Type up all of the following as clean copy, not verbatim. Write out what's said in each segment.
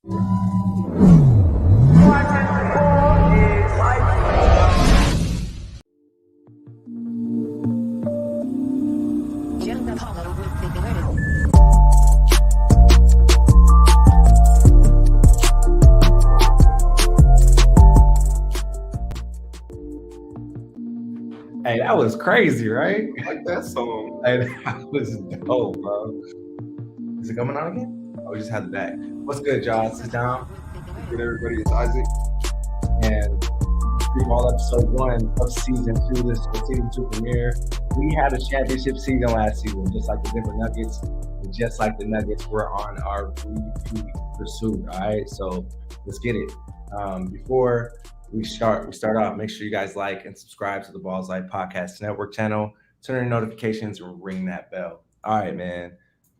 Hey, that was crazy, right? I like that song. Hey, that was dope, bro. Is it coming on again? Oh, we just had the back. What's good, y'all? Sit down. Good, everybody. It's Isaac. And STREETBALL episode 1 of season 2. This is the season 2 premiere. We had a championship season last season, just like the Denver Nuggets. And just like the Nuggets, we're on our repeat pursuit. All right, so let's get it. Before we start off, make sure you guys like and subscribe to the Balls Life Podcast Network channel. Turn on notifications and ring that bell. All right, man.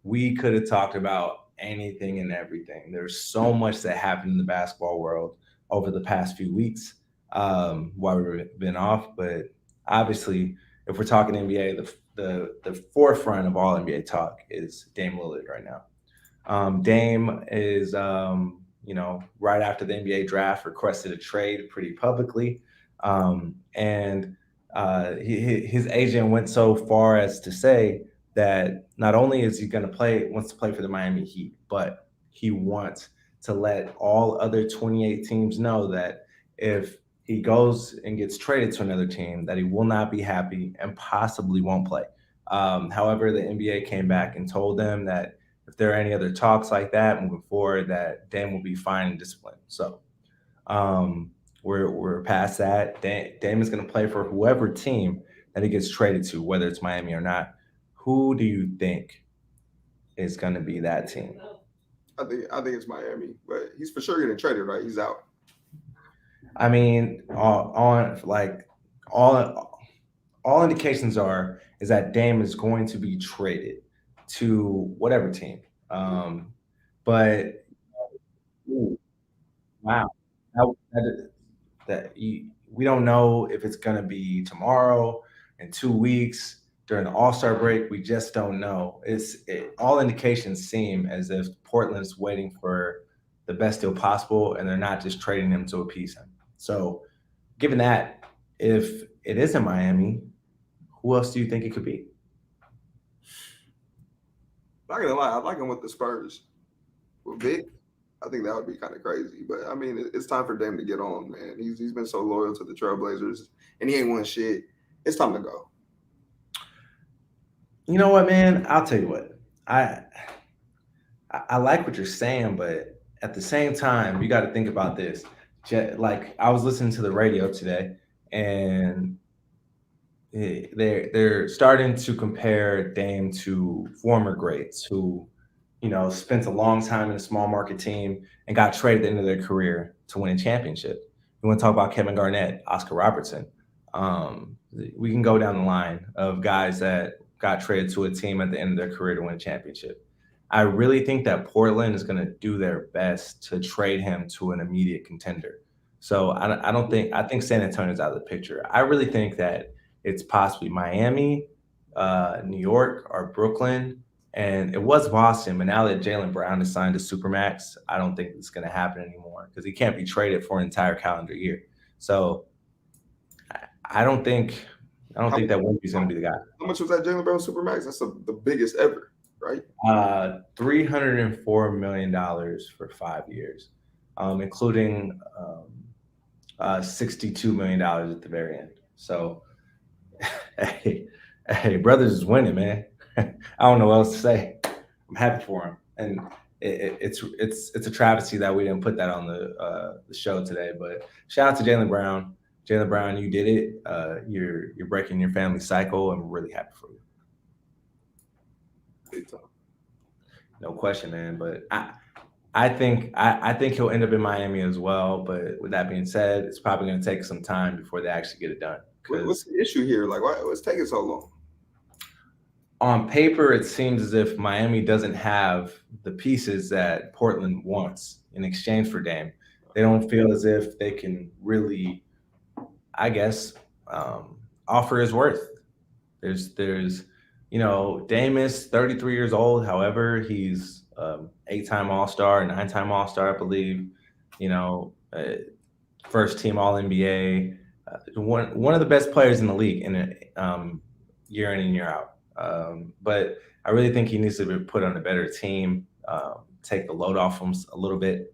We could have talked about anything and everything. There's so much that happened in the basketball world over the past few weeks while we've been off. But obviously, if we're talking NBA, the forefront of all NBA talk is Dame Lillard right now. Dame is, right after the NBA draft, requested a trade pretty publicly. And his agent went so far as to say that not only is he wants to play for the Miami Heat, but he wants to let all other 28 teams know that if he goes and gets traded to another team, that he will not be happy and possibly won't play. However, the NBA came back and told them that if there are any other talks like that moving forward, that Dame will be fine and disciplined. So we're past that. Dame is going to play for whoever team that he gets traded to, whether it's Miami or not. Who do you think is going to be that team? I think it's Miami, but he's for sure getting traded, right? He's out. I mean, all indications is that Dame is going to be traded to whatever team. But wow, we don't know if it's going to be tomorrow, in 2 weeks, during the All-Star break. We just don't know. All indications seem as if Portland's waiting for the best deal possible, and they're not just trading him to appease him. So, given that, if it isn't Miami, who else do you think it could be? Not gonna lie, I like him with the Spurs. With Vic, I think that would be kind of crazy. But I mean, it's time for Dame to get on, man. He's been so loyal to the Trailblazers, and he ain't won shit. It's time to go. You know what, man? I'll tell you what. I like what you're saying, but at the same time, you got to think about this. Like, I was listening to the radio today, and they're starting to compare Dame to former greats who, spent a long time in a small market team and got traded at the end of their career to win a championship. We want to talk about Kevin Garnett, Oscar Robertson. We can go down the line of guys that got traded to a team at the end of their career to win a championship. I really think that Portland is going to do their best to trade him to an immediate contender. So I think San Antonio's out of the picture. I really think that it's possibly Miami, New York, or Brooklyn. And it was Boston, but now that Jaylen Brown is signed to Supermax, I don't think it's going to happen anymore because he can't be traded for an entire calendar year. So I don't think that Wemby's going to be the guy. How much was that Jaylen Brown Supermax? That's the biggest ever, right? $304 million for 5 years, including $62 million at the very end. So, hey, brothers is winning, man. I don't know what else to say. I'm happy for him, and it's a travesty that we didn't put that on the show today. But shout out to Jaylen Brown. Jaylen Brown, you did it. You're breaking your family cycle, and we're really happy for you. Big time. No question, man. But I think he'll end up in Miami as well. But with that being said, it's probably going to take some time before they actually get it done. What's the issue here? Like, what's taking so long? On paper, it seems as if Miami doesn't have the pieces that Portland wants in exchange for Dame. They don't feel as if they can really, I guess, offer his worth. There's Dame is 33 years old. However, he's 8-time All-Star, 9-time All-Star, I believe. You know, first team All NBA. One of the best players in the league year in and year out. But I really think he needs to be put on a better team, take the load off him a little bit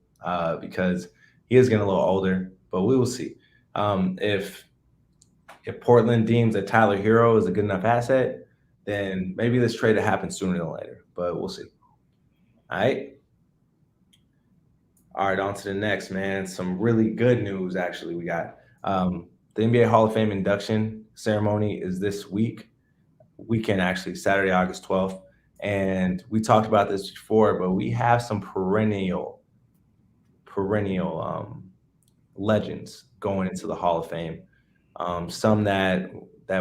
because he is getting a little older. But we will see. If Portland deems that Tyler Hero is a good enough asset, then maybe this trade will happen sooner than later. But we'll see. All right. All right, on to the next, man. Some really good news, actually. We got the NBA Hall of Fame induction ceremony is this weekend, actually, Saturday, August 12th. And we talked about this before, but we have some perennial legends going into the Hall of Fame. Some that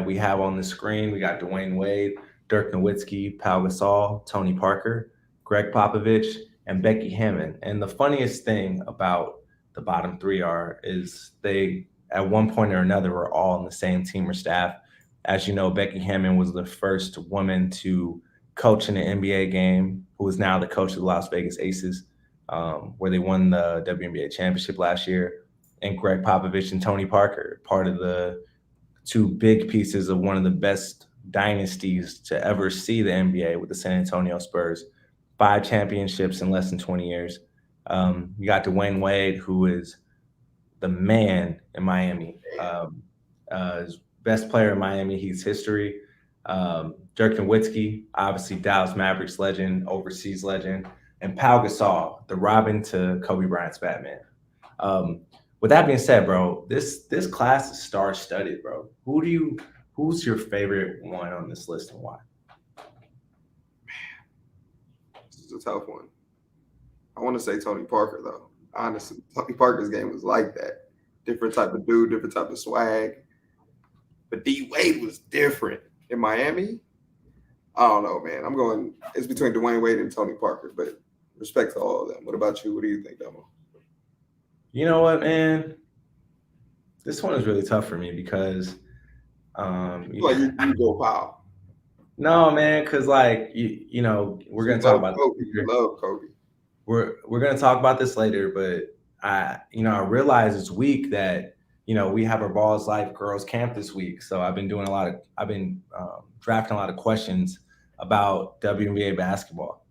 we have on the screen, we got Dwayne Wade, Dirk Nowitzki, Pau Gasol, Tony Parker, Greg Popovich, and Becky Hammon. And the funniest thing about the bottom three is they, at one point or another, were all on the same team or staff. As you know, Becky Hammon was the first woman to coach in an NBA game, who is now the coach of the Las Vegas Aces, where they won the WNBA championship last year. And Greg Popovich and Tony Parker, part of the two big pieces of one of the best dynasties to ever see the NBA with the San Antonio Spurs. 5 championships in less than 20 years. You got Dwayne Wade, who is the man in Miami. Best player in Miami Heat's history. Dirk Nowitzki, obviously Dallas Mavericks legend, overseas legend, and Pau Gasol, the Robin to Kobe Bryant's Batman. With that being said, bro, this class is star-studded, bro. Who's your favorite one on this list and why? This is a tough one. I want to say Tony Parker, though. Honestly, Tony Parker's game was like that. Different type of dude, different type of swag. But D Wade was different in Miami. I don't know, man. It's between Dwayne Wade and Tony Parker, but respect to all of them. What about you? What do you think, Domo? You know what, man? This one is really tough for me because you go Powell. No, man, because we're gonna talk about Kobe. You love Kobe. We're gonna talk about this later, but I realize this week that we have our Balls Life Girls Camp this week, so I've been drafting a lot of questions about WNBA basketball.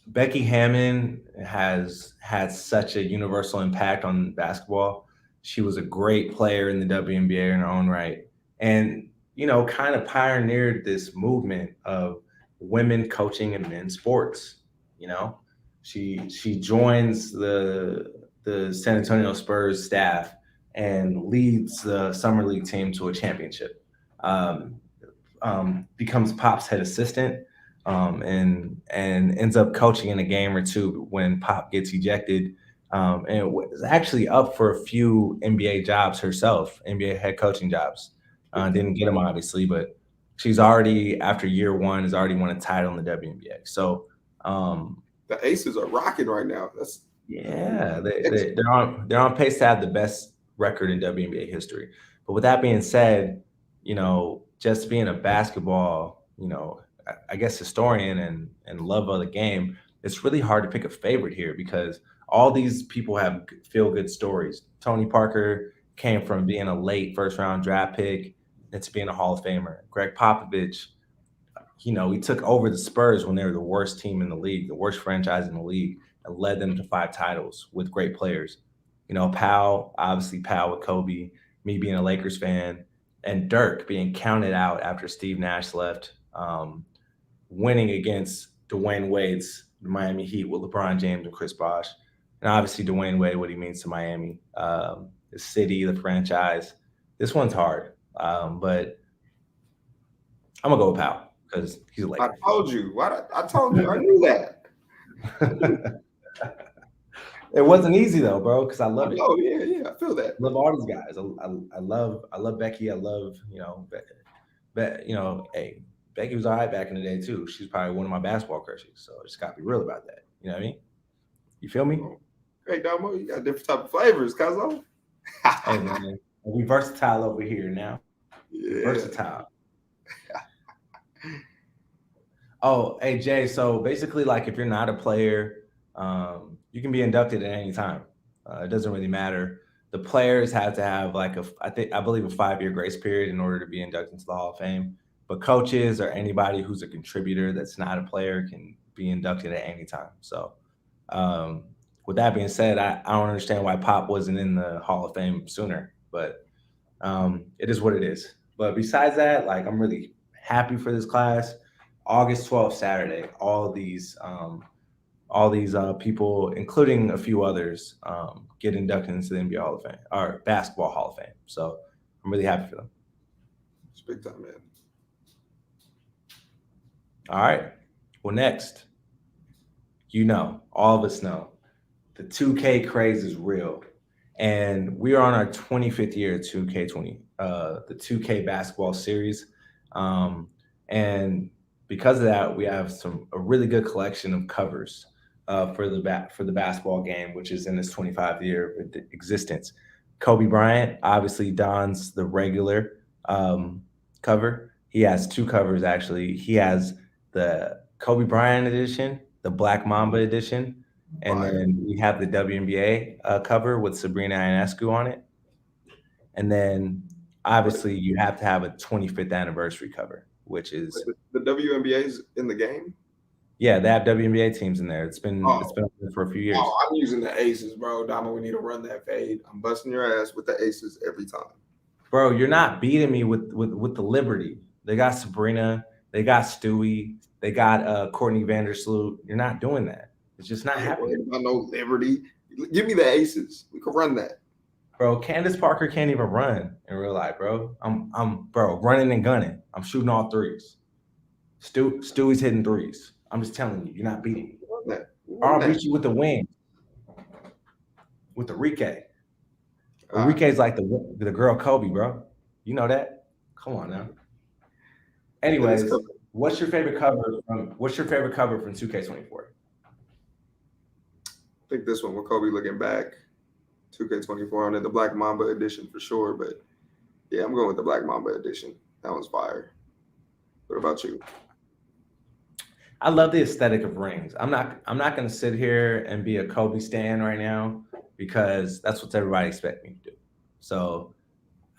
Becky Hammon has had such a universal impact on basketball. She was a great player in the WNBA in her own right, and kind of pioneered this movement of women coaching in men's sports. She joins the San Antonio Spurs staff and leads the summer league team to a championship. Becomes Pop's head assistant, and ends up coaching in a game or two when Pop gets ejected. And was actually up for a few NBA jobs herself, NBA head coaching jobs. Didn't get them, obviously, but she's already, after year one, has already won a title in the WNBA. So the Aces are rocking right now. They're on pace to have the best record in WNBA history. But with that being said, just being a basketball, I guess historian and love of the game, it's really hard to pick a favorite here because all these people have feel-good stories. Tony Parker came from being a late first-round draft pick into being a Hall of Famer. Greg Popovich, he took over the Spurs when they were the worst team in the league, the worst franchise in the league, and led them to 5 titles with great players. Pau with Kobe, me being a Lakers fan, and Dirk being counted out after Steve Nash left, winning against Dwayne Wade's Miami Heat with LeBron James and Chris Bosh. And obviously Dwayne Wade, what he means to Miami, the city, the franchise. This one's hard, but I'm going to go with Pau because he's a Laker. I told you. I knew that. It wasn't easy though, bro, because I love it. Oh yeah, I feel that. I love all these guys. I love Becky. I love hey, Becky was all right back in the day too. She's probably one of my basketball crushes. So I just got to be real about that. You know what I mean? You feel me? Hey, Domo, you got different type of flavors, Cuzzo. Hey man, we versatile over here now. Yeah. Versatile. Oh, hey Jay. So basically, like if you're not a player, you can be inducted at any time. It doesn't really matter. The players have to have like I believe a 5 year grace period in order to be inducted into the Hall of Fame. But coaches or anybody who's a contributor that's not a player can be inducted at any time. So, um, with that being said, I don't understand why Pop wasn't in the Hall of Fame sooner. But it is what it is. But besides that, like I'm really happy for this class. August 12th, Saturday, all these people, including a few others, get inducted into the NBA Hall of Fame or Basketball Hall of Fame. So I'm really happy for them. It's big time, man. All right. Well, next, all of us know the 2K craze is real. And we are on our 25th year of 2K20, the 2K basketball series. And because of that, we have a really good collection of covers for the basketball game, which is in its 25th year of existence. Kobe Bryant obviously dons the regular cover. He has two covers actually. He has the Kobe Bryant edition, the Black Mamba edition, and Fire. then we have the WNBA cover with Sabrina Ionescu on it. And then obviously you have to have a 25th anniversary cover, which is The WNBA's in the game. yeah, they have WNBA teams in there. It's been up there for a few years. Oh, I'm using the Aces, bro. Dama, we need to run that fade. I'm busting your ass with the Aces every time. Bro, you're not beating me with the Liberty. They got Sabrina, they got Stewie, they got Courtney Vandersloot. You're not doing that. It's just not happening. I know Liberty. Give me the Aces. We can run that. Bro, Candace Parker can't even run in real life, bro. I'm running and gunning. I'm shooting all threes. Stewie's hitting threes. I'm just telling you, you're not beating me. I'll beat you with the wing. With the Rike. Rike's like the girl Kobe, bro. You know that? Come on now. Anyways, what's your favorite cover from 2K24? I think this one with Kobe looking back. 2K24 on it, the Black Mamba edition for sure. But yeah, I'm going with the Black Mamba edition. That one's fire. What about you? I love the aesthetic of rings. I'm not gonna sit here and be a Kobe stan right now because that's what everybody expects me to do. So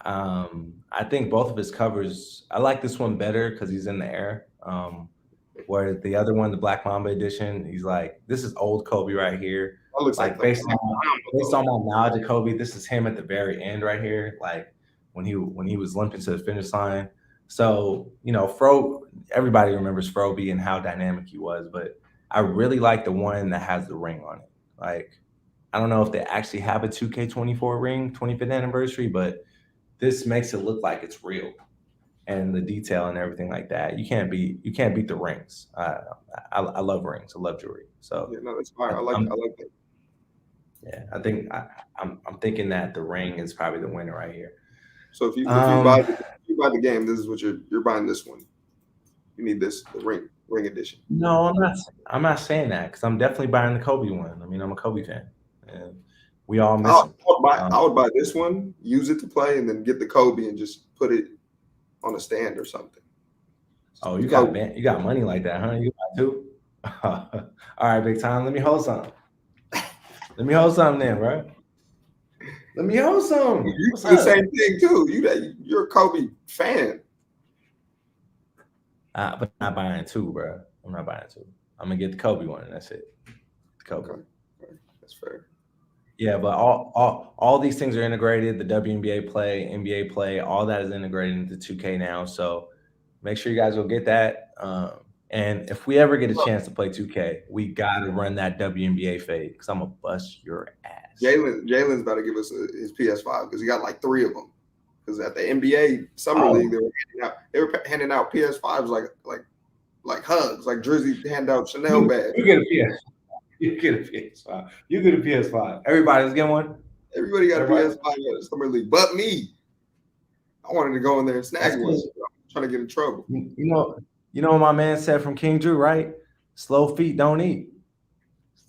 I think both of his covers, I like this one better because he's in the air. Where the other one, the Black Mamba edition, he's like, this is old Kobe right here. That looks like based on my knowledge of Kobe, this is him at the very end right here, like when he was limping to the finish line. So, Fro, everybody remembers Froby and how dynamic he was, but I really like the one that has the ring on it. Like, I don't know if they actually have a 2K24 ring, 25th anniversary, but this makes it look like it's real. And the detail and everything like that. You can't beat the rings. I love rings. I love jewelry. So yeah, no, that's fine. I like that. Yeah, I think I'm thinking that the ring is probably the winner right here. So if you buy the game, this is what you're buying this one. You need the ring edition. No, I'm not saying that because I'm definitely buying the Kobe one. I mean, I'm a Kobe fan, and we all miss him. I would buy this one, use it to play, and then get the Kobe and just put it on a stand or something. Oh, you got money like that, huh? You got two? All right, big time. Let me hold something. Let me hold something then, bro. Let me hold some. You do the same thing too. You're a Kobe fan. But I'm not buying two, bro. I'm not buying two. I'm gonna get the Kobe one, and that's it. Kobe. Okay. That's fair. Yeah, but all these things are integrated. The WNBA play, NBA play, all that is integrated into 2K now. So make sure you guys go get that. And if we ever get a chance to play 2K, we gotta run that WNBA fade because I'm gonna bust your ass. Jalen's about to give us his PS5 because he got like 3 of them. Because at the NBA Summer League, they were handing out PS5s like hugs, like Drizzy hand out Chanel bags. You get a PS5. You get a PS5. Everybody's getting one. Everybody got a PS5 at the Summer League, but me. I wanted to go in there and snag one. I'm trying to get in trouble. You know what my man said from King Drew, right? Slow feet don't eat.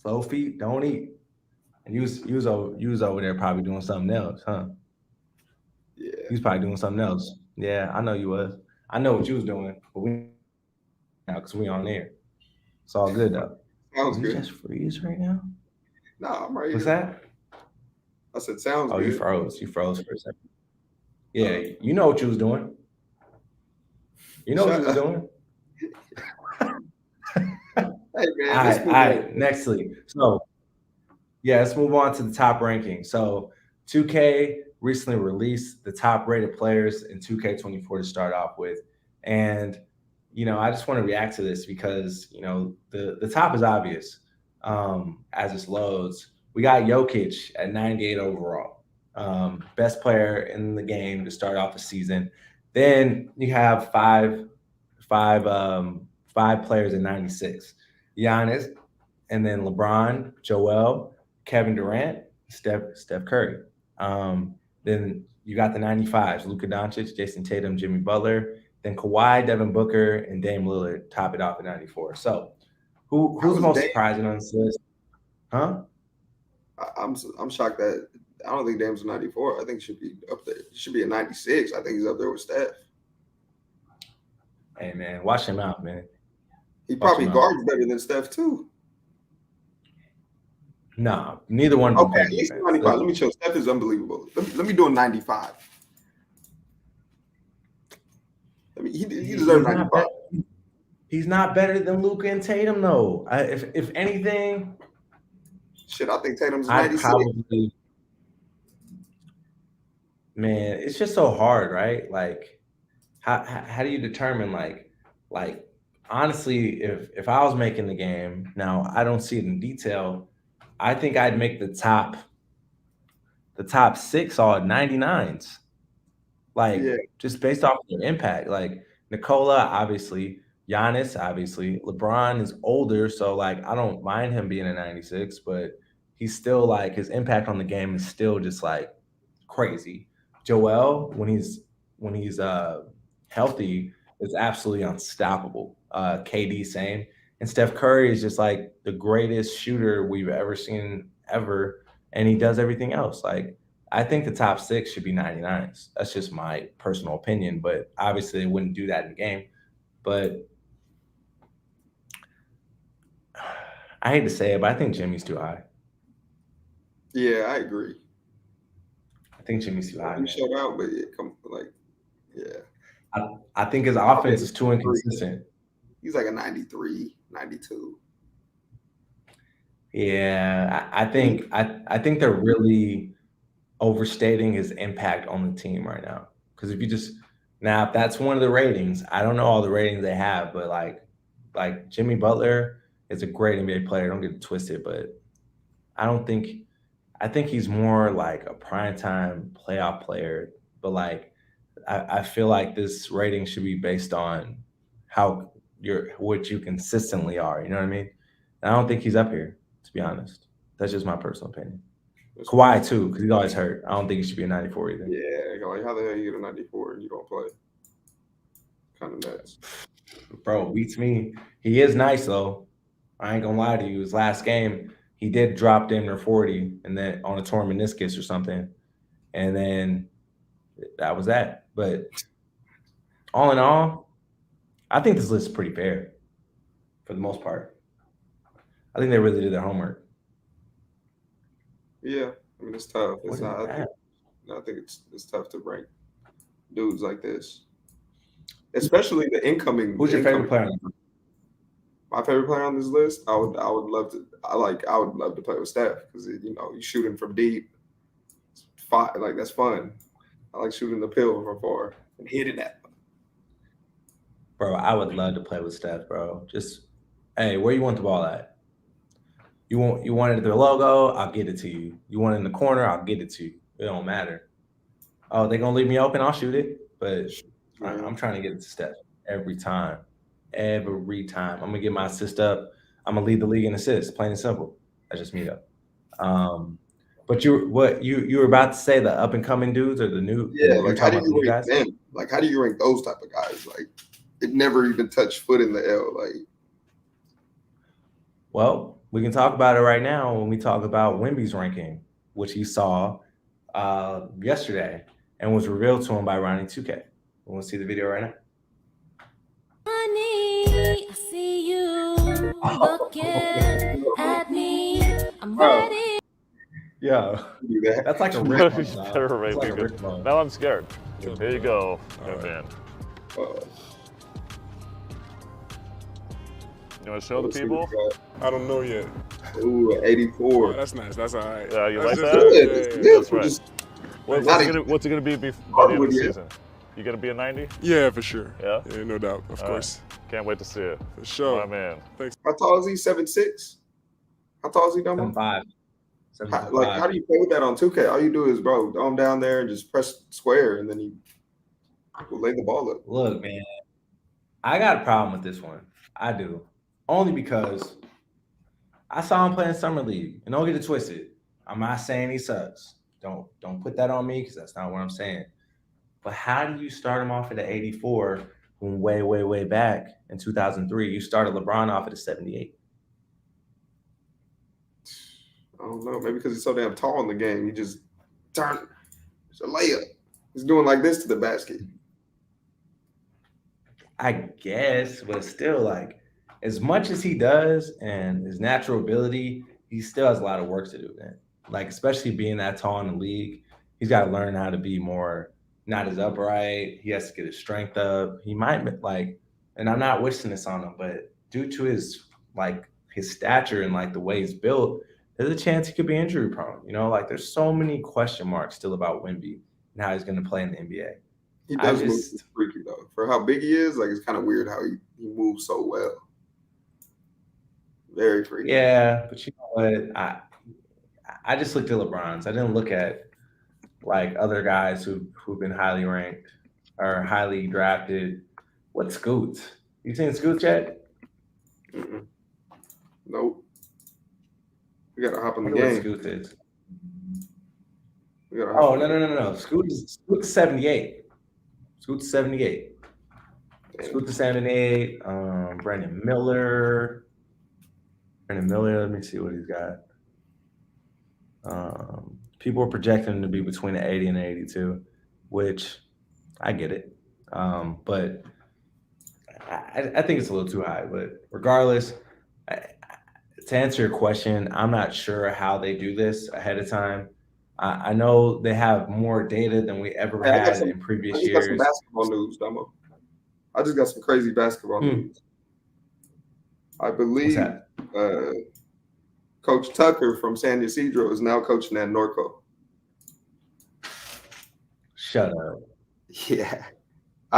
Slow feet don't eat. And you was over there probably doing something else, huh? Yeah. He was probably doing something else. Yeah, I know you was. I know what you was doing, but we now because we on there. It's all good though. Sounds Did we good. just freeze right now? Nah, I'm right What's here. that? I said sounds Oh, you good. froze. You froze for a second. Yeah, Uh, you know what you was doing. You know what you shut was up. doing. Hey All man, let's right, all move on. right. Nextly, so yeah, let's move on to the top ranking. So 2K recently released the top rated players in 2K24 to start off with. And, I just want to react to this because, the top is obvious as this loads. We got Jokic at 98 overall, best player in the game to start off the season. Then you have five players at 96. Giannis, and then LeBron, Joel, Kevin Durant, Steph Curry. Then you got the 95s, Luka Doncic, Jason Tatum, Jimmy Butler. Then Kawhi, Devin Booker, and Dame Lillard top it off at 94. So How who's was most Dame? surprising on this list? Huh? I'm shocked that I don't think Dame's a 94. I think he should be up there. He should be a 96. I think he's up there with Steph. Hey man, watch him out, man. He Watch probably him out. guards better than Steph too. Nah, neither one of them Okay, play at least defense. 95. Let me chill. Steph is unbelievable. Let me do a 95. He deserves 95. He's not better than Luka and Tatum, though. If anything, Shit, I think Tatum's I'd 96. probably, man, it's just so hard, right? Like, how do you determine like honestly, if I was making the game, now I don't see it in detail, I think I'd make the top six all 99s. Yeah, Like just based off their impact. Like Nikola, obviously, Giannis, obviously, LeBron is older, so like I don't mind him being a 96, but he's still like his impact on the game is still just like crazy. Joel, when he's healthy, is absolutely unstoppable. KD same. And Steph Curry is just like the greatest shooter we've ever seen ever. And he does everything else. Like I think the top six should be 99s. That's just my personal opinion, but obviously they wouldn't do that in the game. But I hate to say it, but I think Jimmy's too high. yeah, I agree. I think Jimmy's too high, He man. showed out, but yeah. I think his Probably offense is too 93. inconsistent. He's like a 93, 92. Yeah, I think they're really overstating his impact on the team right now. Because if that's one of the ratings, I don't know all the ratings they have, but like Jimmy Butler is a great NBA player. Don't get it twisted, but I don't think I think he's more like a primetime playoff player. But like I feel like this rating should be based on how what you consistently are. You know what I mean? And I don't think he's up here, to be honest. That's just my personal opinion. That's Kawhi too, because he's always hurt. I don't think he should be a 94 either. yeah, like how the hell you get a 94 and you don't play? Kind of nuts. Bro, beats me. He is nice though. I ain't gonna lie to you. His last game, he did drop damn near 40 and then on a torn meniscus or something. And then that was that. But all in all, I think this list is pretty fair for the most part. I think they really did their homework. Yeah, I mean it's tough. What It's is not. that? I think it's tough to rank dudes like this, especially the incoming. Who's The your favorite incoming. player? My favorite player on this list. I would love to. I would love to play with Steph because you shooting from deep. It's fun, like that's fun. I like shooting the pill from far and hitting that. Bro, I would love to play with Steph, bro. Just hey, where you want the ball at? You want it the logo? I'll get it to you. You want it in the corner? I'll get it to you. It don't matter. Oh, they gonna leave me open? I'll shoot it. But I'm Man. trying to get it to Steph every time. Every time. I'm gonna get my assist up. I'm gonna lead the league in assists, plain and simple. That's just me though. But you were about to say the up and coming dudes or Yeah, you're like how talking do about the you new rank guys? them? Like how do you rank those type of guys? Like it never even touched foot in the L. Like Well, we can talk about it right now when we talk about Wimby's ranking, which he saw yesterday and was revealed to him by Ronnie 2K. We want to see the video right now. Money. I see you looking at me. I'm Bro, ready. Yo, do that. that's like a You Rick bone, dog. better It's make like me a good. Rick bone. Now I'm scared. Good, Here you bro. go, All good right. man. You want to show the Let's see what people? you got. I don't know yet. Ooh, Oh, 84. that's nice. That's all right. Yeah, you That's like just that? good. Good. It's Yeah, good That's for right. just What's not it gonna be by the end of Hardwood the yet. season? You gonna be a 90? yeah, for sure. Yeah? Yeah, no doubt. Of All course. right. Can't wait to see it. For sure. My man. How tall is he? 7'6"? How tall is he, Dumbo? 7'5". How do you play with that on 2K? All you do is, bro, throw him down there and just press square, and then he will lay the ball up. Look, man, I got a problem with this one. I do. Only because I saw him play in Summer League. And don't get it twisted. I'm not saying he sucks. Don't put that on me because that's not what I'm saying. But how do you start him off at an 84 when way, way, way back in 2003, you started LeBron off at a 78? I don't know. Maybe because he's so damn tall in the game, he just turn. It's a layup. He's doing like this to the basket. I guess, but still, like, as much as he does and his natural ability, he still has a lot of work to do, man. Like, especially being that tall in the league, he's got to learn how to be more not as upright. He has to get his strength up. He might like, and I'm not wishing this on him, but due to his stature and like the way he's built, there's a chance he could be injury prone. You know, like there's so many question marks still about Wemby and how he's going to play in the NBA. He does move freaky though. For how big he is, like it's kind of weird how he moves so well. Very freaky. Yeah, but you know what? I just looked at LeBron's. I didn't look at like other guys who've been highly ranked or highly drafted. What Scoots? You seen Scoots yet? Mm-mm. Nope. We gotta hop in the What game. Scoots is? Oh no. Scoots 78. Scoots 78. Scoots 78. Brandon Miller. Let me see what he's got. People are projecting him to be between the 80 and 82, which I get it. But I think it's a little too high. But regardless, to answer your question, I'm not sure how they do this ahead of time. I know they have more data than we ever had in previous years. I just got some basketball news, Dumbo. I just got some crazy basketball news. I believe Coach Tucker from San Ysidro is now coaching at Norco. Shut up. Yeah.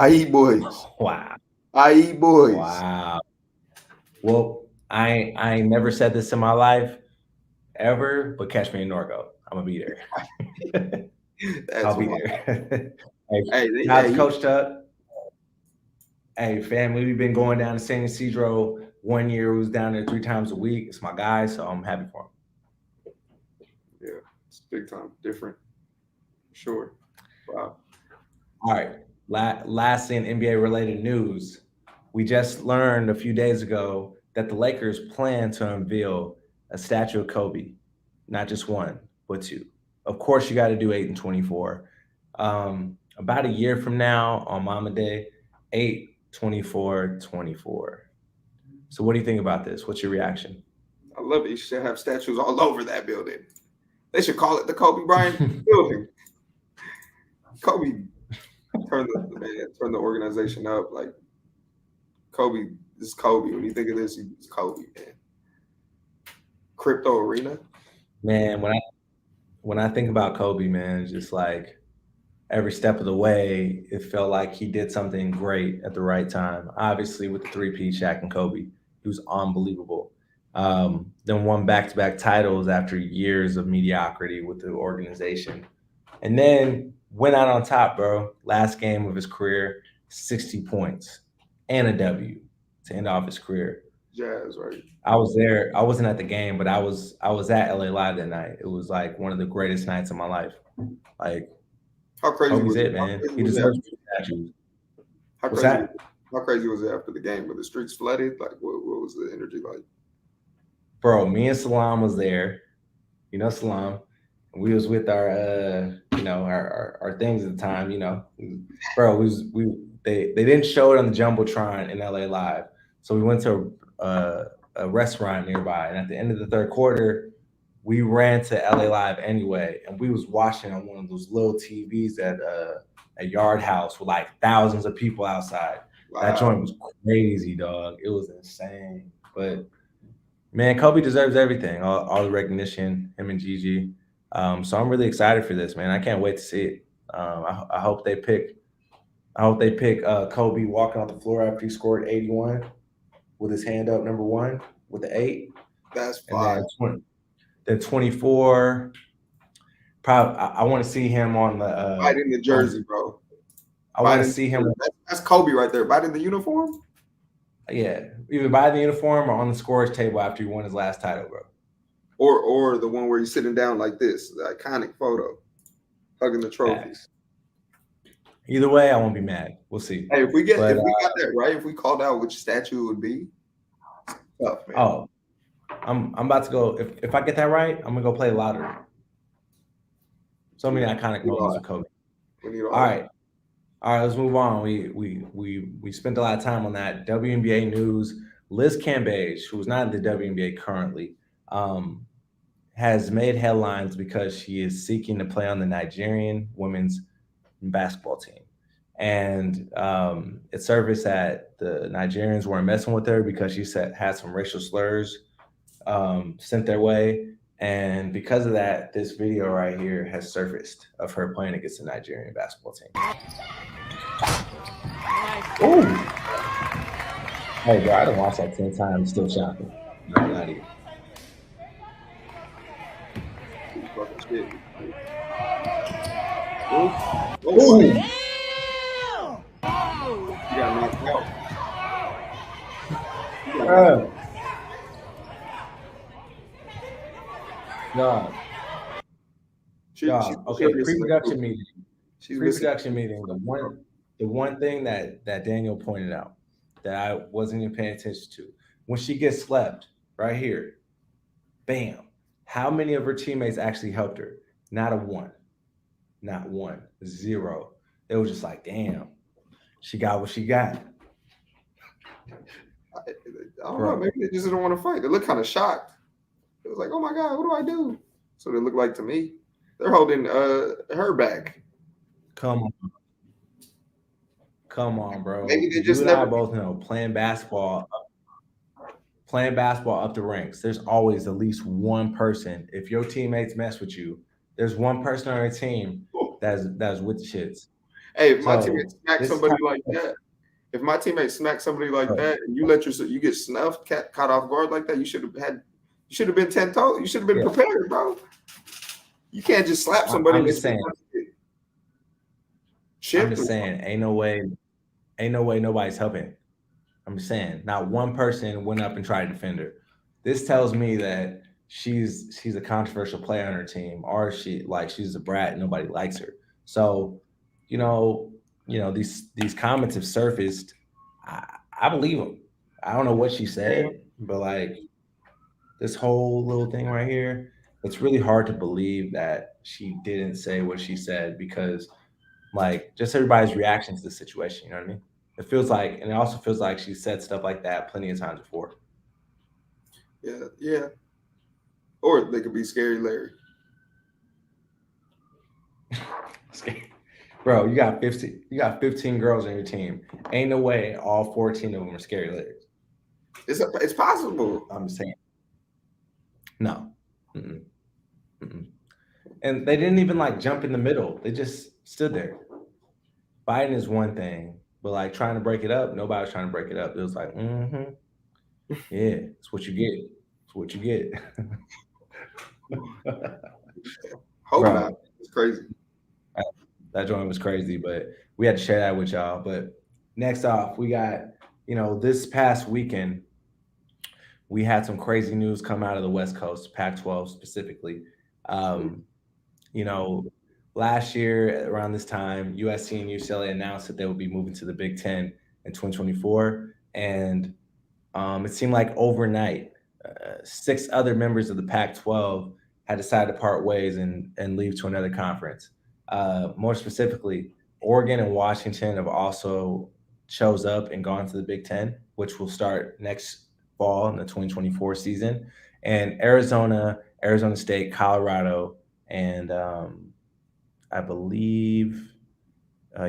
IE boys. Wow. IE boys. Wow. Well, I never said this in my life ever, but catch me in Norco. I'm gonna be there. I'll be there. Hey, Coach Tuck. Hey, family, we've been going down to San Ysidro 1 year. We was down there 3 times a week. It's my guy, so I'm happy for him. Yeah, it's big time. Different. Sure. Wow. All right. Lastly, in NBA-related news, we just learned a few days ago that the Lakers plan to unveil a statue of Kobe. Not just one, but 2. Of course, you got to do 8 and 24. About a year from now, on Mama Day, 8/24/24. So what do you think about this? What's your reaction? I love it. You should have statues all over that building. They should call it the Kobe Bryant building. Kobe turned the organization up. Like Kobe is Kobe. When you think of this, he's Kobe, man. Crypto Arena. Man, when I think about Kobe, man, it's just like every step of the way, it felt like he did something great at the right time. Obviously, with the 3P, Shaq and Kobe, he was unbelievable. Then won back-to-back titles after years of mediocrity with the organization. And then went out on top, bro. Last game of his career, 60 points and a W to end off his career. Jazz, right? I was there. I wasn't at the game, but I was at LA Live that night. It was like one of the greatest nights of my life. Like, how crazy was it, man? He deserves statues. How crazy was it after the game? Were the streets flooded? Like, what was the energy like? Bro, me and Salam was there. You know Salam. We was with our our things at the time, you know. Bro, they didn't show it on the Jumbotron in LA Live, So we went to a restaurant nearby, and at the end of the third quarter, we ran to LA Live anyway, and we was watching on one of those little TVs at a yard house with like thousands of people outside. That joint was crazy, dog. It was insane. But man, Kobe deserves everything, all the recognition, him and Gigi. So I'm really excited for this, man. I can't wait to see it. I hope they pick. I hope they pick Kobe walking on the floor after he scored 81 with his hand up, number one with the 8. That's And fine. then 24. Probably, I want to see him on the. Biting the jersey, bro. I want to see him. That's Kobe right there. Biting the uniform. Yeah, either by the uniform or on the scores table after he won his last title, bro. Or the one where he's sitting down like this, the iconic photo, hugging the trophy. Facts. Either way, I won't be mad. We'll see. Hey, if we got that right, if we called out which statue it would be, tough, man. Oh, I'm about to go. If I get that right, I'm gonna go play lottery. So many iconic moments with Kobe. All right, let's move on. We spent a lot of time on that. WNBA news. Liz Cambage, who's not in the WNBA currently, has made headlines because she is seeking to play on the Nigerian women's basketball team. And it surfaced that the Nigerians weren't messing with her because she had some racial slurs sent their way. And because of that, this video right here has surfaced of her playing against the Nigerian basketball team. Ooh. Hey, bro, I done watched that 10 times, still shocking. Not out of here. Ooh. You got knocked out. No. Okay, pre-production meeting. Pre-production meeting. The one thing that Daniel pointed out that I wasn't even paying attention to, when she gets slept right here, bam. How many of her teammates actually helped her? Not a one. Not one. 0. It was just like, damn, she got what she got. I don't know. Maybe they just didn't want to fight. They look kind of shocked. It was like, oh my God, what do I do? So they look like to me. They're holding her back. Come on, bro. Maybe they just you and I both know playing basketball up the ranks. There's always at least one person. If your teammates mess with you, there's one person on your team that's with the shits. Hey, if my teammate smack somebody like that, if my teammate smacks somebody like that, and you get snuffed, caught off guard like that, you should have been 10 toes. You should have been prepared, bro. You can't just slap somebody. I'm just saying. Ain't no way nobody's helping. I'm just saying, not one person went up and tried to defend her. This tells me that she's a controversial player on her team, or she's a brat and nobody likes her. So, these comments have surfaced. I believe them. I don't know what she said, but like this whole little thing right here, it's really hard to believe that she didn't say what she said because like just everybody's reaction to the situation, you know what I mean? It feels like, and it also feels like she said stuff like that plenty of times before. Yeah. Or they could be Scary Larry. Bro, you got 15 girls on your team. Ain't no way all 14 of them are Scary Larrys. It's possible. I'm saying. No. Mm-mm. Mm-mm. And they didn't even like jump in the middle. They just stood there. Fighting is one thing, but like trying to break it up, nobody was trying to break it up. It was like, yeah, it's what you get. It's what you get. Hold on. It's crazy. That joint was crazy, but we had to share that with y'all. But next off, we got, this past weekend, we had some crazy news come out of the West Coast, Pac-12 specifically. Last year around this time, USC and UCLA announced that they would be moving to the Big Ten in 2024. And it seemed like overnight, 6 other members of the Pac-12 had decided to part ways and leave to another conference. More specifically, Oregon and Washington have also chose up and gone to the Big Ten, which will start next fall in the 2024 season, and Arizona, Arizona State, Colorado, and I believe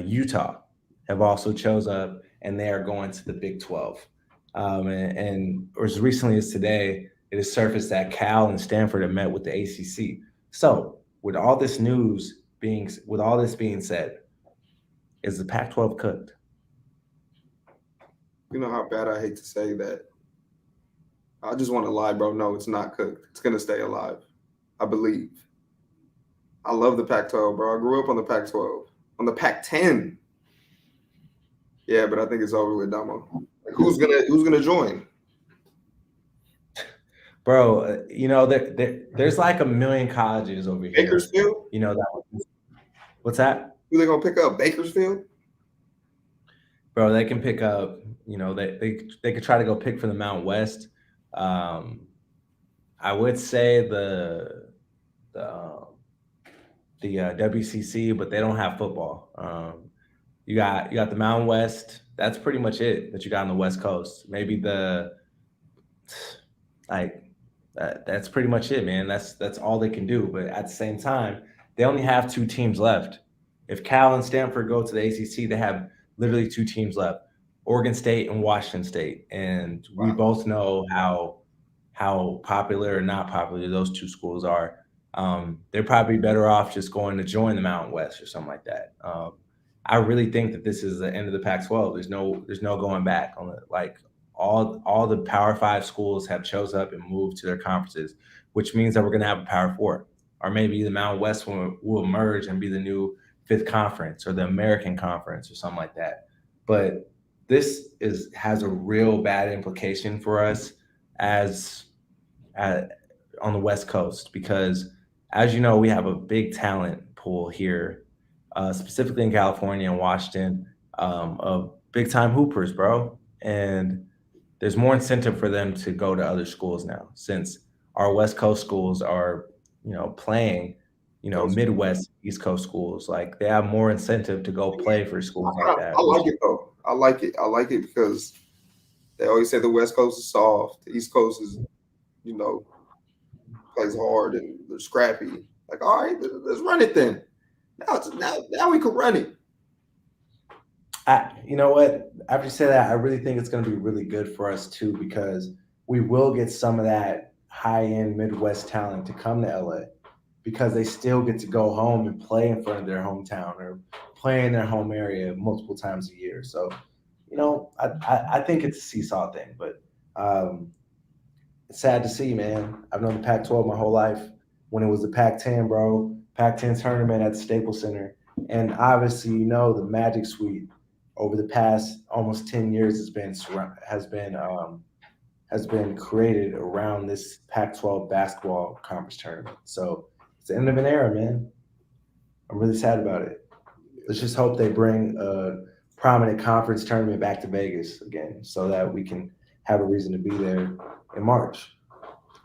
Utah have also chose up, and they are going to the Big 12. And as recently as today, it has surfaced that Cal and Stanford have met with the ACC. So, with all this being said, is the Pac-12 cooked? You know how bad I hate to say that. I just want to lie, bro. No, it's not cooked. It's gonna stay alive. I believe. I love the Pac-12, bro. I grew up on the Pac-12, on the Pac-10. Yeah, but I think it's over with, Damo. Like, who's gonna join? Bro, there's like a million colleges over here. Bakersfield? You know that. What's that? Who they gonna pick up? Bakersfield? Bro, they can pick up. They could try to go pick from the Mountain West. I would say the WCC, but they don't have football. You got the Mountain West. That's pretty much it that you got on the West Coast. Maybe that's pretty much it, man. That's all they can do. But at the same time, they only have 2 teams left. If Cal and Stanford go to the ACC, they have literally 2 teams left: Oregon State and Washington State. And we both know how popular or not popular those 2 schools are. They're probably better off just going to join the Mountain West or something like that. I really think that this is the end of the Pac-12. There's no going back on it. Like all the Power 5 schools have chose up and moved to their conferences, which means that we're going to have a Power 4, or maybe the Mountain West will emerge and be the new 5th conference or the American Conference or something like that. But this has a real bad implication for us on the West Coast, because as you know, we have a big talent pool here, specifically in California and Washington, of big time hoopers, bro. And there's more incentive for them to go to other schools now, since our West Coast schools are, playing, Midwest, East Coast schools. Like, they have more incentive to go play for schools like that. I like it though. I like it because they always say the West Coast is soft, the East Coast is, plays hard and they're scrappy. Like, all right, let's run it then. Now we can run it. You know what? After you say that, I really think it's going to be really good for us too, because we will get some of that high-end Midwest talent to come to LA, because they still get to go home and play in front of their hometown or play in their home area multiple times a year. So, I think it's a seesaw thing, but it's sad to see, man. I've known the Pac-12 my whole life. When it was the Pac-10, bro, Pac-10 tournament at the Staples Center, and obviously, the Magic Suite over the past almost 10 years has been created around this Pac-12 basketball conference tournament. So it's the end of an era, man. I'm really sad about it. Let's just hope they bring a prominent conference tournament back to Vegas again, so that we can have a reason to be there in March.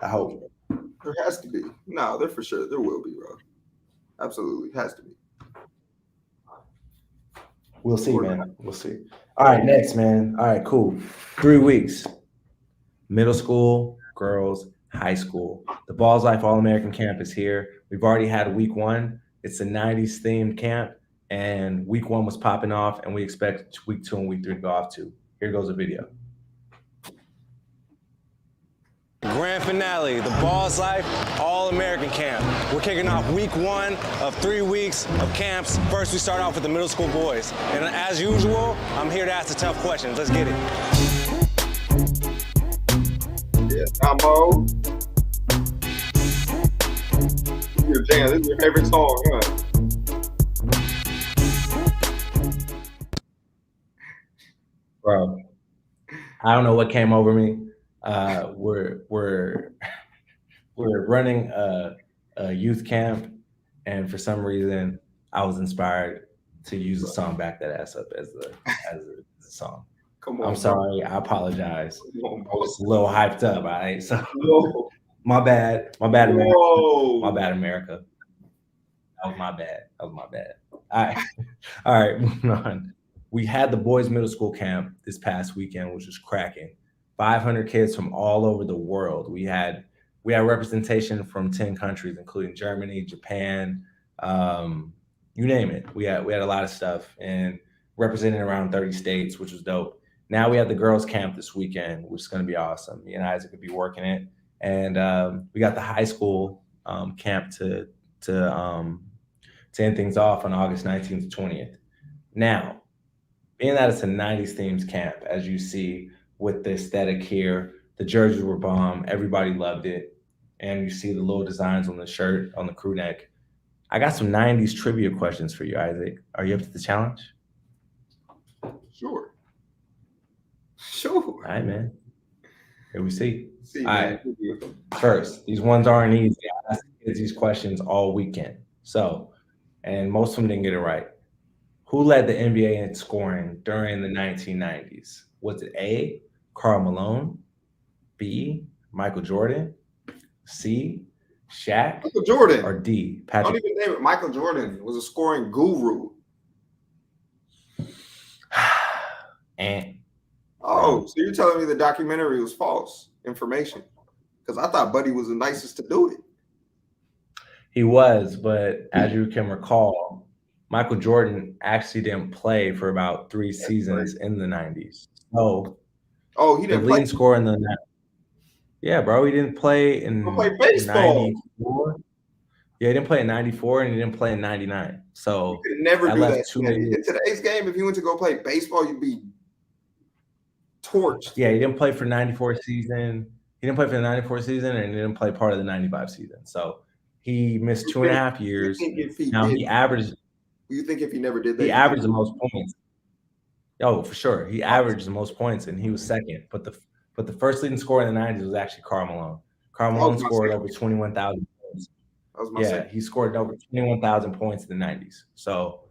I hope. There has to be. No, there for sure. There will be, bro. Absolutely. Has to be. We'll see, man. We'll see. All right, next, man. All right, cool. 3 weeks. Middle school, girls, high school. The Balls Life All-American Camp is here. We've already had week 1. It's a 90s themed camp, and week 1 was popping off, and we expect week 2 and week 3 to go off too. Here goes the video. Grand finale, the Balls Life All-American Camp. We're kicking off week 1 of 3 weeks of camps. First, we start off with the middle school boys. And as usual, I'm here to ask the tough questions. Let's get it. Yeah, Combo. This is your jam. This is your favorite song, huh? Bro, I don't know what came over me. We're running a youth camp, and for some reason, I was inspired to use the song "Back That Ass Up" as a song. Come on. I'm sorry. I apologize. Come on, I was a little hyped up. All right, so Whoa. my bad. My bad, America. Whoa. My bad, America. That was my bad. All right, moving on. we had the boys' middle school camp this past weekend, which was cracking. 500 kids from all over the world. We had representation from 10 countries, including Germany, Japan, you name it. We had a lot of stuff and representing around 30 states, which was dope. Now we have the girls' camp this weekend, which is going to be awesome. Me and Isaac could be working it, and we got the high school camp to end things off on August 19th to 20th. Now, being that it's a 90s themed camp, as you see with the aesthetic here, the jerseys were bomb. Everybody loved it. And you see the little designs on the shirt, on the crew neck. I got some 90s trivia questions for you, Isaac. Are you up to the challenge? Sure. All right, man. Here we see. All man. right. First, these ones aren't easy. I asked kids these questions all weekend. So, and most of them didn't get it right. Who led the NBA in scoring during the 1990s? Was it A, Karl Malone, B, Michael Jordan, C, Shaq, Michael Jordan, or D, I Patrick? don't even name it. Michael Jordan was a scoring guru. And Oh, so you're telling me the documentary was false information? Because I thought Buddy was the nicest to do it. he was, but as you can recall, Michael Jordan actually didn't play for about 3 seasons in the 90s. So Oh, he the didn't play. leading scorer in the yeah, bro, he didn't play in He played baseball. 94. Yeah, he didn't play in 94 and he didn't play in 99. So You could never I do left that. too many- In today's game, if you went to go play baseball, you'd be torched. yeah, he didn't play for 94 season. He didn't play for the 94 season and he didn't play part of the 95 season. So he missed 2.5 years. You think if he Now did, he averaged you think if he never did that, he averaged the most points. Oh, for sure. He averaged the most points and he was second. But the first leading scorer in the 90s was actually Karl Malone. Karl That Malone was my scored second. over 21,000 points. that was my Yeah, second. he scored over 21,000 points in the 90s. So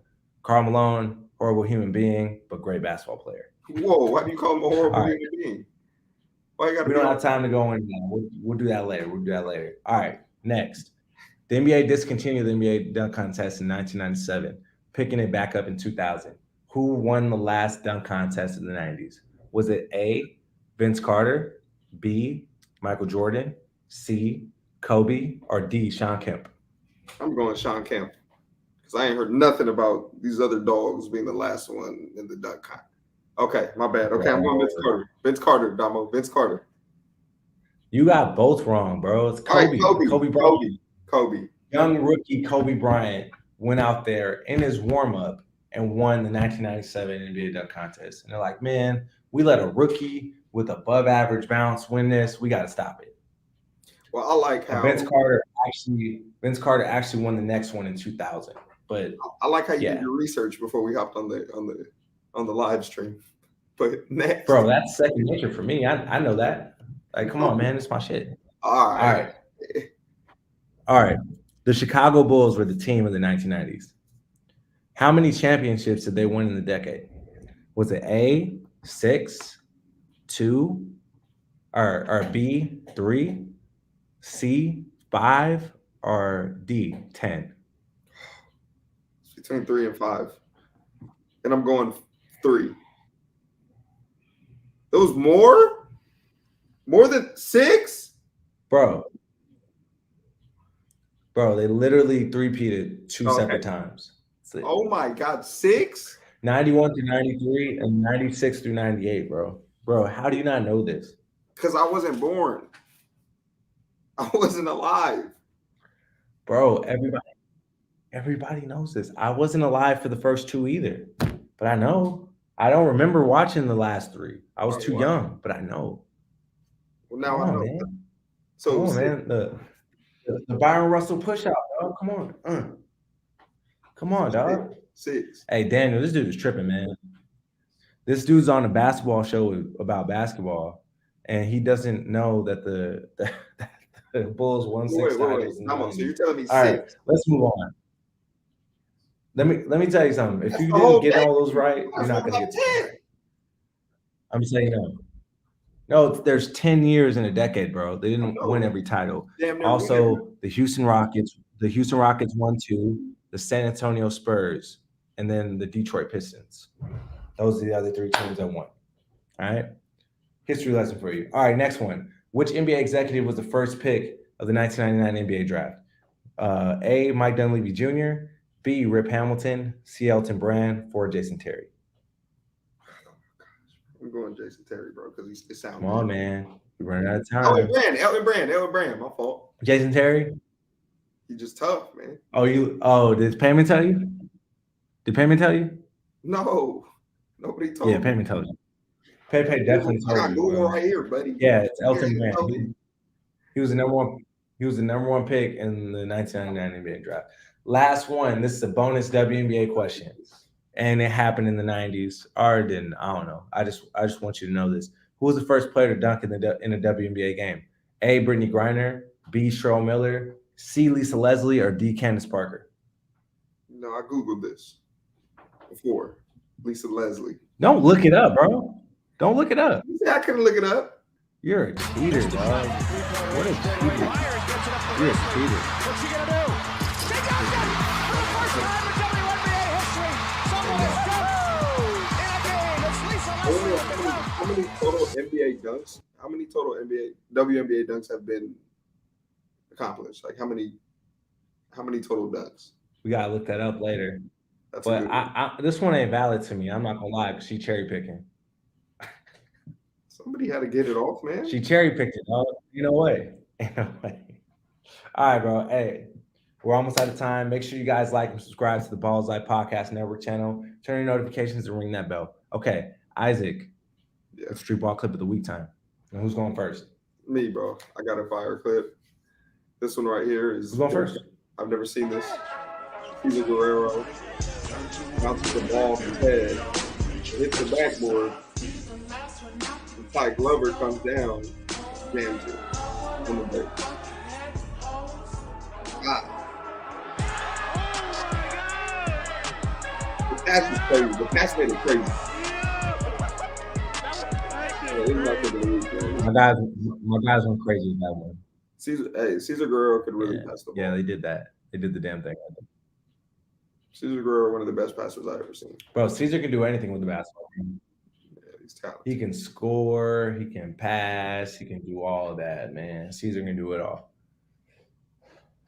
Karl Malone, horrible human being, but great basketball player. Whoa, why do you call him a horrible All right. human being? Why you got to We be don't have time to go in now. We'll do that later. All right, next. The NBA discontinued the NBA dunk contest in 1997, picking it back up in 2000. Who won the last dunk contest in the 90s? Was it A, Vince Carter, B, Michael Jordan, C, Kobe, or D, Sean Kemp? I'm going Sean Kemp because I ain't heard nothing about these other dogs being the last one in the dunk contest. Okay, my bad. Okay, I'm going Vince Carter. Vince Carter, Damo. Vince Carter. You got both wrong, bro. It's All right, Kobe. Kobe Bryant. Kobe. Young rookie Kobe Bryant went out there in his warm-up and won the 1997 NBA dunk contest. And they're like, man, we let a rookie with above average bounce win this. We got to stop it. Well, I like how Vince Carter actually won the next one in 2000. But I like how you Yeah. did your research before we hopped on the live stream. But next, bro, that's second nature for me. I know that. Like, come on, man, it's my shit. all right. All right. The Chicago Bulls were the team of the 1990s. How many championships did they win in the decade? Was it A, 6, 2, or B, 3, C, 5, or D, 10? It's between 3 and 5. And I'm going 3. Those more? More than 6? Bro, they literally three-peated 2 separate times. Oh my God, 6? 91 through 93 and 96 through 98, bro. Bro, how do you not know this? Because I wasn't born. I wasn't alive. Bro, everybody knows this. I wasn't alive for the first 2 either, but I know. I don't remember watching the last 3. I was too young, but I know. Well, now Come I on, know. man. So Come on, man. The Byron Russell push-out, dog. Come on. Come on, dog. 6. Hey, Daniel, this dude is tripping, man. This dude's on a basketball show about basketball, and he doesn't know that the Bulls won 6 titles. Come on, so you're telling me 6? All right, let's move on. Let me tell you something. If That's you the whole didn't get thing. all those right, you're not gonna get to 10. I'm saying no. There's 10 years in a decade, bro. They didn't win every title. Also, the Houston Rockets won 2, the San Antonio Spurs, and then the Detroit Pistons. Those are the other 3 teams that won. All right. History lesson for you. All right, next one. Which NBA executive was the first pick of the 1999 NBA draft? A. Mike Dunleavy Jr., B. Rip Hamilton, C. Elton Brand, 4. Jason Terry. I'm going Jason Terry, bro, because it sounds. Come on, man. You're running out of time. Elton Brand. My fault. Jason Terry? He's just tough, man. Did Payman tell you? Did Payman tell you? No, nobody told me. Yeah, Payman told you. Pay definitely I got told you. Google right here, buddy. Yeah, it's Elton Brand. He was the number one. He was the number 1 pick in the 1999 NBA draft. Last one. This is a bonus WNBA question, and it happened in the 90s. Or didn't? I don't know. I just want you to know this. Who was the first player to dunk in a WNBA game? A. Brittany Griner, B. Cheryl Miller, C. Lisa Leslie, or D. Candace Parker? No, I Googled this before. Lisa Leslie. Don't look it up, bro. Don't look it up. Yeah, I couldn't look it up. You're a cheater, dog. What a cheater. You're a cheater. What's she gonna do? She does it for the first time in WNBA history. Someone has dunked in a game. It's Lisa Leslie. How many total NBA dunks? How many total WNBA dunks have been accomplished? Like how many total dunks? We gotta look that up later. That's But this one ain't valid to me. I'm not gonna lie, because she cherry picking. Somebody had to get it off, man. She cherry picked it, dog. Ain't no way. Ain't no way. All right, bro. Hey, we're almost out of time. Make sure you guys like and subscribe to the Balls Life Podcast Network channel. Turn your notifications and ring that bell. Okay, Isaac. Yeah. It's Street Ball clip of the week time. And who's going first? Me, bro. I got a fire clip. This one right here is. Who's going first? I've never seen this. Cesar Guerrero bounces the ball from his head, hits the backboard. Ty Glover comes down, jams it on the break. The pass was crazy. The pass made it crazy. My guys went crazy with that one. Cesar Guerrero could really pass the ball. Yeah, they did that. They did the damn thing. Cesar Guerrero, one of the best passers I've ever seen. Bro, Cesar can do anything with the basketball. Yeah, he's talented. He can score, he can pass, he can do all of that, man. Cesar can do it all.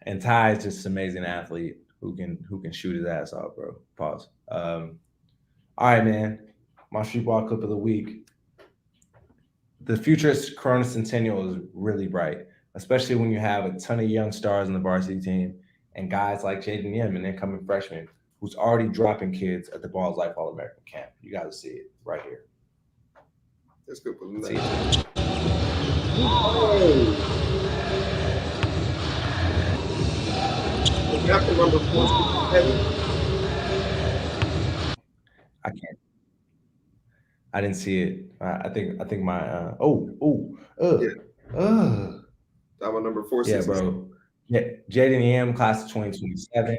And Ty is just an amazing athlete who can shoot his ass off, bro. Pause. All right, man. My street ball clip of the week. The futurist Corona Centennial is really bright, especially when you have a ton of young stars on the varsity team and guys like Jaden Yim, an incoming freshman, who's already dropping kids at the Balls Life All-American camp. You got to see it right here. That's good. See it. I can't. I didn't see it. I think my That one number 4. Yeah, bro. Yeah, Jaden Yam, class of 2027.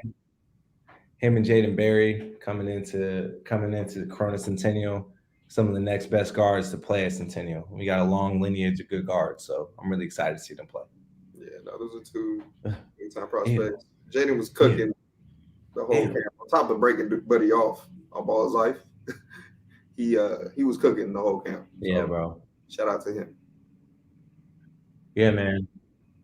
Him and Jaden Berry coming into Corona Centennial. Some of the next best guards to play at Centennial. We got a long lineage of good guards, so I'm really excited to see them play. Yeah, no, those are 2 big-time prospects. Jaden was cooking the whole camp. On top of breaking Buddy off on Balls Life, he was cooking the whole camp. So Yeah, bro. Shout out to him. Yeah, man.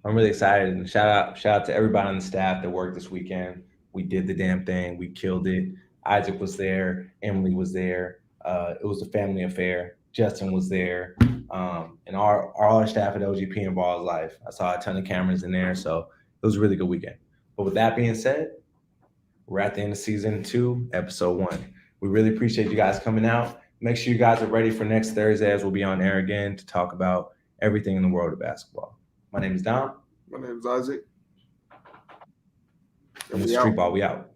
I'm really excited. And shout out to everybody on the staff that worked this weekend. We did the damn thing. We killed it. Isaac was there. Emily was there. It was a family affair. Justin was there. And our staff at OGP and Balls Life. I saw a ton of cameras in there. So it was a really good weekend. But with that being said, we're at the end of season 2, episode 1. We really appreciate you guys coming out. Make sure you guys are ready for next Thursday as we'll be on air again to talk about everything in the world of basketball. My name is Dom. My name is Isaac. And the Street Ball, we out.